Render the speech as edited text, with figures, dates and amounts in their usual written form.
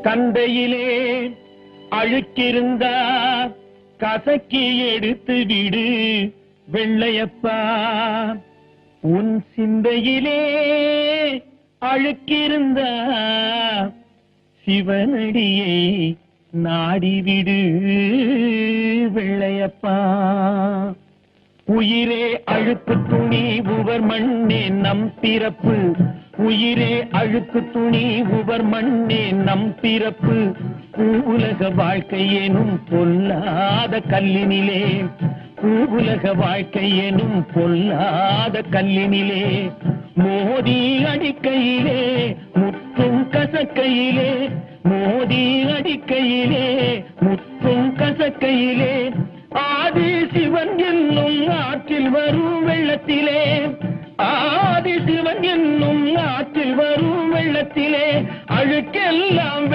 கந்தையிலே அழுக்கிருந்தா கசக்கி எடுத்து விடு வெள்ளையப்பா. உன் சிந்தையிலே அழுக்கிருந்தா சிவனடியை நாடிவிடு வெள்ளையப்பா. உயிரே அழுக்கு துணி உவர் மண்ணே நம் பிறப்பு. உயிரே அழுக்கு துணி உவர் மண்ணே நம் பிறப்பு. பூவுலக வாழ்க்கை எனும் பொல்லாத கல்லினிலே. பூவுலக வாழ்க்கை எனும் பொல்லாத கல்லினிலே. மோதி அடிக்கையிலே முற்றும் கசக்கையிலே. மோதி அடிக்கையிலே முற்றும் கசக்கையிலே. ஆதி சிவன் என்னும் ஆற்றில் வரும் வெள்ளத்திலே. ஆதி சிவன் என்னும் ஆற்றில் வரும் வெள்ளத்திலே அழுக்கெல்லாம்